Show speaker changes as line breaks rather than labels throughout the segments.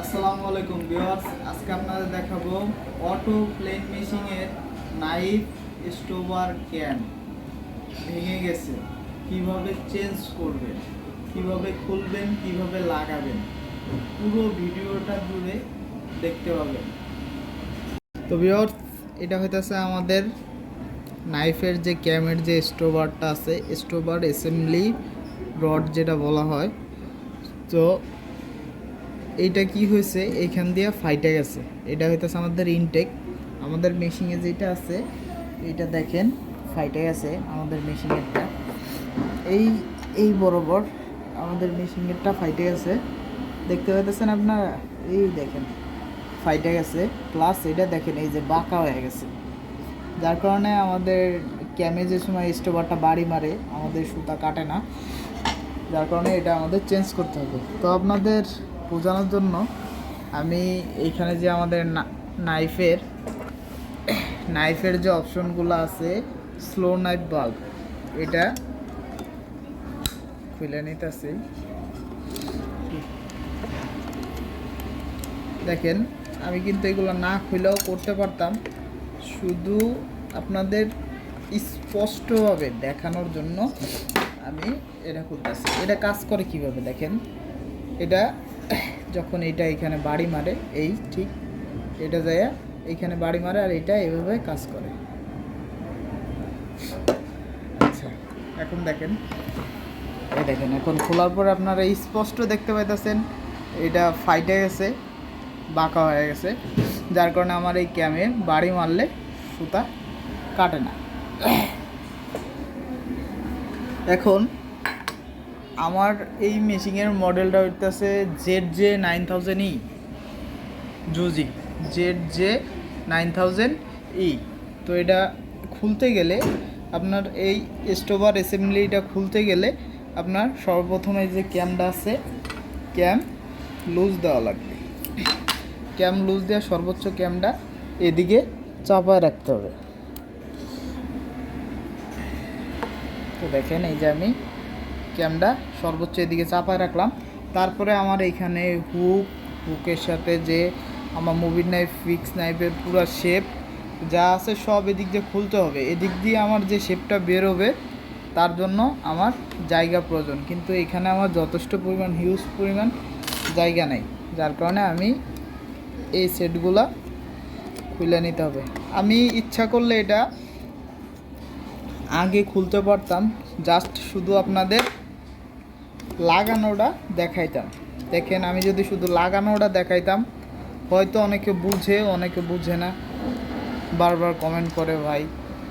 আসসালামু আলাইকুম ভিউয়ার্স, আজকে আপনাদের দেখাবো অটো প্লেন মেশিং এর নাইফ স্টোভার ক্যান ভেঙে গেছে, কিভাবে চেঞ্জ করবেন, কিভাবে খুলবেন, কিভাবে লাগাবেন, পুরো ভিডিওটা জুড়ে দেখতে পাবেন। তো ভিউয়ার্স, এটা হইতেছে আমাদের নাইফের যে ক্যামের যে স্টোভারটা আছে, স্টোভার অ্যাসেম্বলি রড যেটা বলা হয়। তো এইটা কি হয়েছে, এইখান দিয়ে ফাইটে গেছে। এটা হইতেছে আমাদের ইনটেক, আমাদের মেশিনে যেটা আছে এইটা দেখেন ফাইটে গেছে আমাদের মেশিনেরটা। এই বরাবর আমাদের মেশিনেরটা ফাইটে গেছে, দেখতে পাইতেছেন আপনারা। এই দেখেন ফাইটে গেছে, প্লাস এটা দেখেন এই যে বাঁকা হয়ে গেছে, যার কারণে আমাদের ক্যামে যে সময় স্টোভারটা বাড়ি মারে আমাদের সুতা কাটে না, যার কারণে এটা আমাদের চেঞ্জ করতে হবে। তো আপনাদের বোঝানোর জন্য আমি এইখানে যে আমাদের নাইফের যে অপশনগুলো আছে, স্লো নাইফ বাল্ব, এটা খুলে নিতেছি। দেখেন আমি কিন্তু এগুলো না খুলেও করতে পারতাম, শুধু আপনাদের স্পষ্টভাবে দেখানোর জন্য আমি এটা খুলতেছি। এটা কাজ করে কিভাবে দেখেন, এটা যখন এটা এখানে বাড়ি মারে, এই ঠিক এটা যায় এইখানে বাড়ি মারে, আর এটা এভাবে কাজ করে। আচ্ছা, এখন দেখেন, এই দেখেন এখন খোলার পর আপনারা স্পষ্ট দেখতে পাইতেছেন এটা ফাইটে গেছে, বাঁকা হয়ে গেছে, যার কারণে আমার এই ক্যামে বাড়ি মারলে সুতা কাটে না। এখন আমার এই মেশিনের মডেলটা হইতেছে ZJ9000E জুজি, ZJ9000E। তো এটা খুলতে গেলে আপনার এই স্টোভার অ্যাসেম্বলিটা খুলতে গেলে আপনার সর্বপ্রথমে যে ক্যামটা আছে, ক্যাম লুজ দেওয়া লাগবে। ক্যাম লুজ দেওয়া সর্বোচ্চ ক্যামটা এদিকে চাপায় রাখতে হবে। তো দেখেন এই যে আমি ক্যামটা সর্বোচ্চ এদিকে চাপায় রাখলাম। তারপরে আমার এইখানে হুকের সাথে যে আমার মুভির নাইফ, ফিক্স নাইফের পুরো শেপ যা আছে সব এদিক দিয়ে খুলতে হবে। এদিক দিয়ে আমার যে শেপটা বেরোবে তার জন্য আমার জায়গা প্রয়োজন, কিন্তু এখানে আমার যথেষ্ট পরিমাণ হিউজ পরিমাণ জায়গা নেই, যার কারণে আমি এই সেটগুলা খুলে নিতে হবে। আমি ইচ্ছা করলে এটা আগে খুলতে পারতাম, জাস্ট শুধু আপনাদের লাগানোটা দেখাইতাম। দেখেন আমি যদি শুধু লাগানোটা দেখাইতাম, হয়তো অনেকে বুঝে অনেকে বুঝে না, বারবার কমেন্ট করে ভাই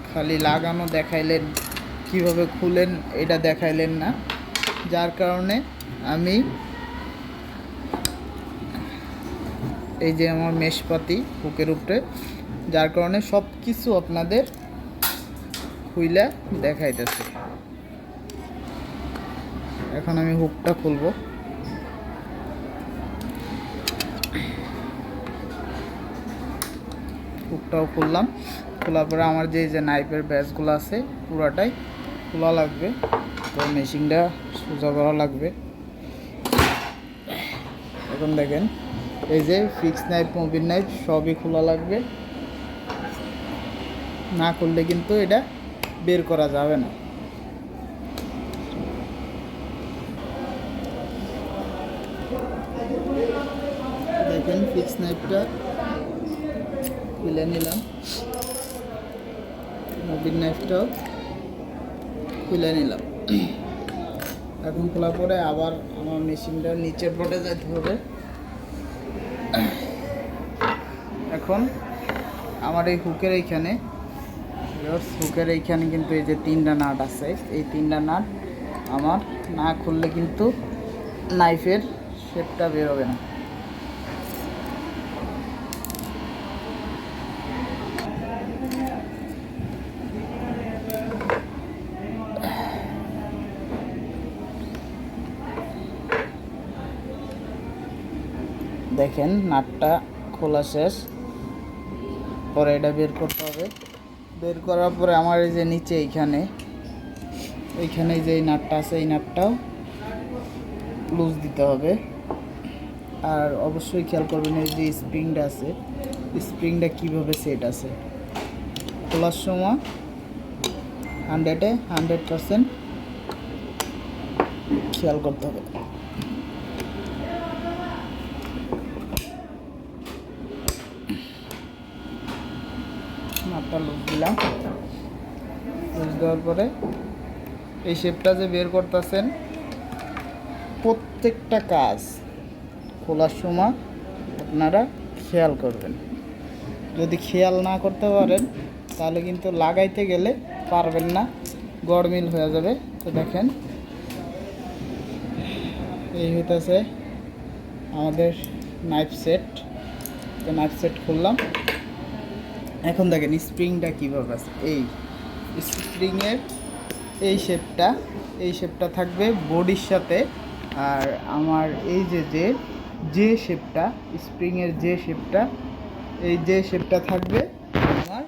খালি লাগানো দেখাইলেন, কিভাবে খুলেন এটা দেখাইলেন না। যার কারণে আমি এই যে আমার মেশপাতি হুকের উপরে, যার কারণে সব কিছু আপনাদের খুইলা দেখাইতেছে। এখন আমি হুকটা খুলবো। হুকটাও খুললাম, খোলার পরে আমার যে নাইফের ব্যাসগুলো আছে পুরাটাই খোলা লাগবে। তো মেশিনটা সোজা করা লাগবে। এখন দেখেন এই যে ফিক্স নাইফ, মুভির নাইফ সবই খোলা লাগবে, না খুললে কিন্তু এটা বের করা যাবে না। দেখেন ফিক্স নাইফটা খুলে নিলাম, মুভির নাইফটাও খুলে নিলাম। এখন খোলার পরে আবার আমার মেশিনটা নিচের পটে যেতে হবে। এখন আমার এই হুকের এইখানে কিন্তু এই যে 3টা নাট আছে, এই 3টা নাট আমার না খুললে কিন্তু নাইফের শেপটা বেরোবে না। দেখেন নাটটা খোলা শেষ, পরে এটা বের করতে হবে। বের করার পরে আমার এই যে নিচে এইখানে যে নাটটা আছে, এই নাটটাও লুজ দিতে হবে। আর অবশ্যই খেয়াল করবেন এই যে স্প্রিংটা আছে, স্প্রিংটা কীভাবে সেট আছে। খোলার সময় 100% খেয়াল করতে হবে। মাপটা লুজ দিলাম, লুজ দেওয়ার পরে এই শেপটা যে বের করতেছেন, প্রত্যেকটা কাজ খোলার সময় আপনারা খেয়াল করবেন। যদি খেয়াল না করতে পারেন তাহলে কিন্তু লাগাইতে গেলে পারবেন না, গড়মিল হয়ে যাবে। তো দেখেন এই হইতেছে আমাদের নাইফ সেট। তো নাইফ সেট খুললাম। এখন দেখেন স্প্রিংটা কীভাবে আছে। এই স্প্রিংয়ের এই শেপটা থাকবে বডির সাথে। আর আমার এই যে শেপটা, স্প্রিংয়ের যে শেপটা থাকবে আমার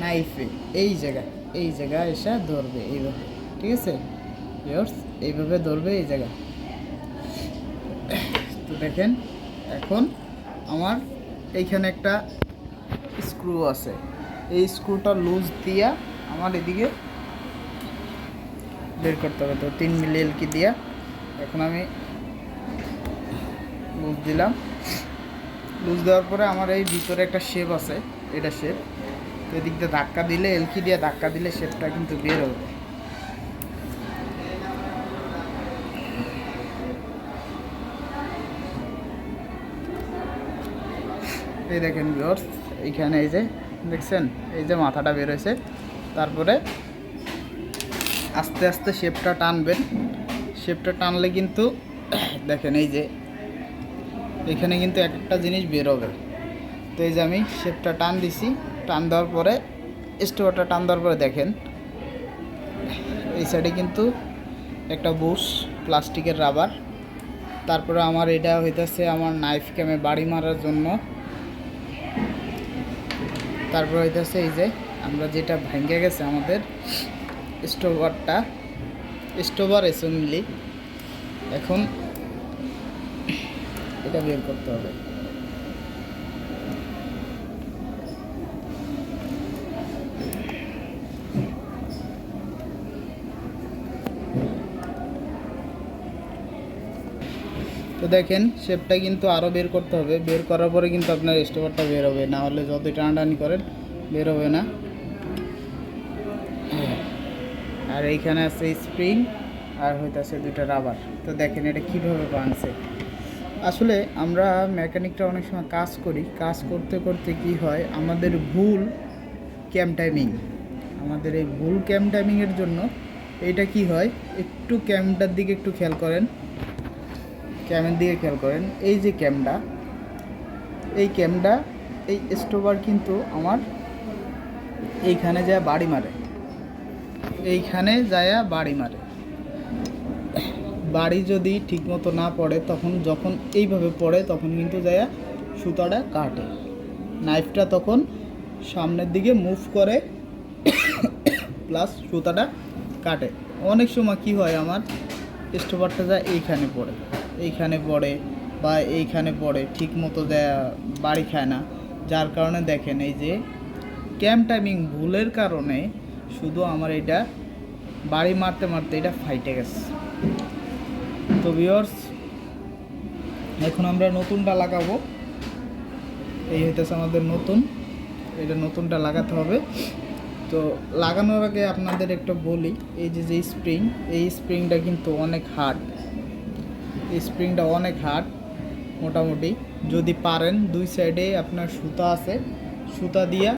নাইফে এই জায়গায় এসে ধরবে এইভাবে। ঠিক আছে ভিউয়ার্স, এইভাবে ধরবে এই জায়গা। তো দেখেন এখন আমার এইখানে একটা স্ক্রু আছে, এই স্ক্রুটা লুজ দিয়া আমার এদিকে বের করতে হবে। তো 3 মিলি এলকি দিয়া এখন আমি লুজ দিলাম। লুজ দেওয়ার পরে আমার এই ভিতরে একটা শেপ আছে, এটা শেপ। তো এদিক দিয়ে ধাক্কা দিলে, এলকি দিয়ে ধাক্কা দিলে শেপটা কিন্তু বের হবে। এই দেখেন ভিউয়ার্স, এইখানে এই যে দেখছেন এই যে মাথাটা বের হয়েছে। তারপরে আস্তে আস্তে শেপটা টানবেন। শেপটা টানলে কিন্তু দেখেন এই যে এখানে কিন্তু একটা জিনিস বের হবে। তো এই যে আমি শেপটা টান দিছি, টান দেওয়ার পরে স্টোরটা টান দেওয়ার পরে দেখেন এই সাইডে কিন্তু একটা বুশ প্লাস্টিকের রাবার। তারপরে আমার এটা হইতেছে আমার নাইফ ক্যামে বাড়ি মারার জন্য। তারপর হইতেছে এই যে আমরা যেটা ভেঙে গেছে আমাদের স্টোভার অ্যাসেম্বলি, এখন এটা বের করতে হবে। তো দেখেন শেপটা কিন্তু আরও বের করতে হবে। বের করার পরে কিন্তু আপনার স্টোভারটা বের হবে, না হলে যতই টানাটানি করেন বের হবে না। আর এইখানে আছে স্প্রিং আর হইতেছে 2টা রাবার। তো দেখেন এটা কীভাবে বানছে। আসলে আমরা মেকানিকটা অনেক সময় কাজ করি, কাজ করতে করতে কি হয় আমাদের ভুল ক্যাম টাইমিং। আমাদের এই ভুল ক্যাম টাইমিংয়ের জন্য এইটা কি হয়, একটু ক্যামটার দিকে একটু খেয়াল করেন, ক্যামের দিকে খেয়াল করেন। এই যে ক্যামটা, এই স্টোভার কিন্তু আমার এইখানে যায় বাড়ি মারে, বাড়ি যদি ঠিকমতো না পড়ে তখন যখন এইভাবে পড়ে তখন কিন্তু যায় সুতাটা কাটে, নাইফটা তখন সামনের দিকে মুভ করে প্লাস সুতাটা কাটে। অনেক সময় কি হয় আমার স্টোভারটা যায় এইখানে পড়ে বা এইখানে পড়ে, ঠিক মতো যায় বাড়ি খায় না। যার কারণে দেখেন এই যে ক্যাম টাইমিং ভুলের কারণে শুধু আমার এটা বাড়ি মারতে মারতে এটা ফাইটে গেছে। তো ভিউয়ার্স এখন আমরা নতুনটা লাগাবো। এই হইতেছে আমাদের এটা নতুনটা লাগাতে হবে। তো লাগানোর আগে আপনাদের একটা বলি, এই যে এই স্প্রিংটা কিন্তু অনেক হার্ড। এই স্প্রিংটা অনেক হার্ড, মোটামুটি যদি পারেন 2 সাইডে আপনার সুতা আছে, সুতা দিয়া